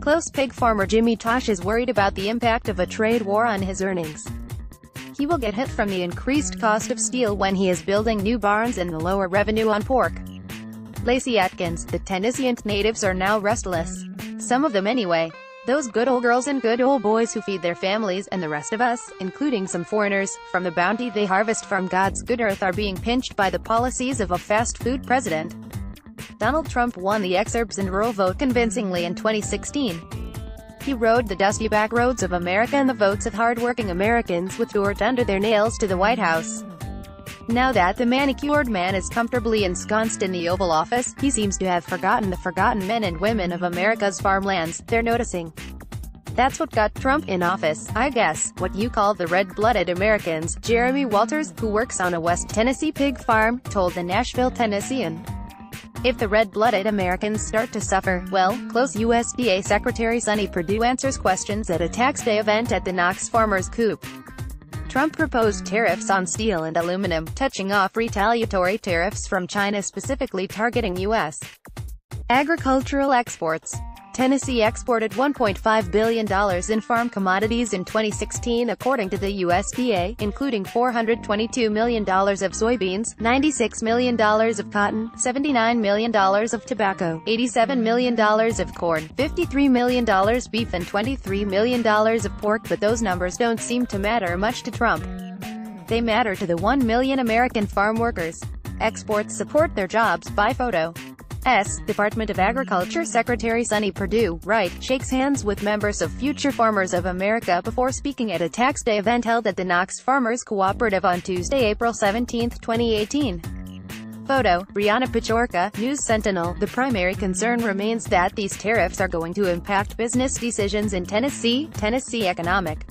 Close pig farmer Jimmy Tosh is worried about the impact of a trade war on his earnings. He will get hit from the increased cost of steel when he is building new barns and the lower revenue on pork. Lacy Atkins, the Tennessean natives are now restless. Some of them anyway. Those good old girls and good old boys who feed their families, and the rest of us, including some foreigners, from the bounty they harvest from God's good earth are being pinched by the policies of a fast food president. Donald Trump won the exurbs and rural vote convincingly in 2016. He rode the dusty back roads of America and the votes of hard-working Americans with dirt under their nails to the White House. Now that the manicured man is comfortably ensconced in the Oval Office, he seems to have forgotten the forgotten men and women of America's farmlands. They're noticing. That's what got Trump in office, I guess, what you call the red-blooded Americans. Jeremy Walters, who works on a West Tennessee pig farm, told the Nashville Tennessean. If the red-blooded Americans start to suffer, well, close USDA Secretary Sonny Perdue answers questions at a tax day event at the Knox Farmers Coop. Trump proposed tariffs on steel and aluminum, touching off retaliatory tariffs from China specifically targeting U.S. agricultural exports. Tennessee exported $1.5 billion in farm commodities in 2016 according to the USDA, including $422 million of soybeans, $96 million of cotton, $79 million of tobacco, $87 million of corn, $53 million beef and $23 million of pork, but those numbers don't seem to matter much to Trump. They matter to the 1 million American farm workers. Exports support their jobs. By photo. Department of Agriculture Secretary Sonny Perdue, right, shakes hands with members of Future Farmers of America before speaking at a tax day event held at the Knox Farmers Cooperative on Tuesday, April 17, 2018. Photo, Brianna Pachorka, News Sentinel. The primary concern remains that these tariffs are going to impact business decisions in Tennessee economic.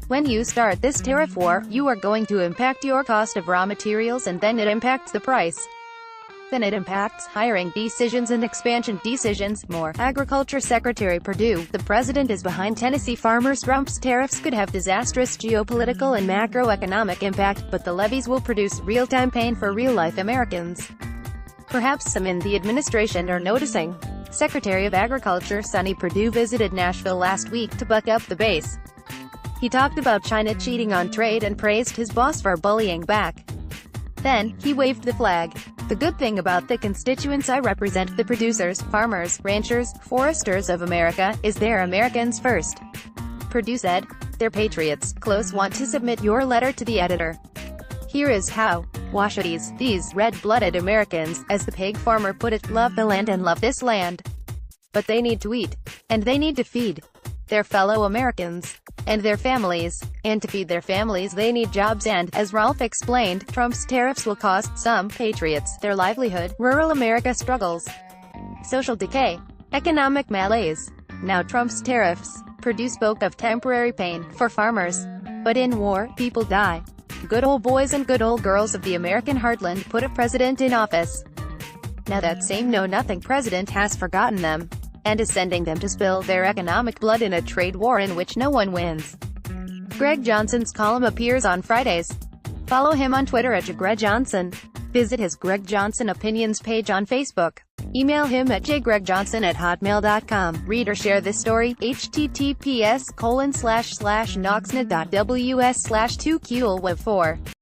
When you start this tariff war, you are going to impact your cost of raw materials and then it impacts the price. Then it impacts hiring decisions and expansion decisions. More. Agriculture Secretary Perdue, the president is behind Tennessee farmers. Trump's tariffs could have disastrous geopolitical and macroeconomic impact, but the levies will produce real-time pain for real-life Americans. Perhaps some in the administration are noticing. Secretary of Agriculture Sonny Perdue visited Nashville last week to buck up the base. He talked about China cheating on trade and praised his boss for bullying back. Then, he waved the flag. The good thing about the constituents I represent, the producers, farmers, ranchers, foresters of America, is they're Americans first. Perdue said. They're patriots. Close. Want to submit your letter to the editor. Here is how. Washities, these red-blooded Americans, as the pig farmer put it, love the land and love this land. But they need to eat. And they need to feed their fellow Americans and their families. And to feed their families they need jobs and, as Ralph explained, Trump's tariffs will cost some patriots their livelihood, rural America struggles, social decay, economic malaise. Now Trump's tariffs. Perdue spoke of temporary pain for farmers. But in war, people die. Good old boys and good old girls of the American heartland put a president in office. Now that same know-nothing president has forgotten them and is sending them to spill their economic blood in a trade war in which no one wins. Greg Johnson's column appears on Fridays. Follow him on Twitter at @GregJohnson. Visit his Greg Johnson Opinions page on Facebook. Email him at jgregjohnson@hotmail.com. Read or share this story. https://noxnet.ws/2qlweb4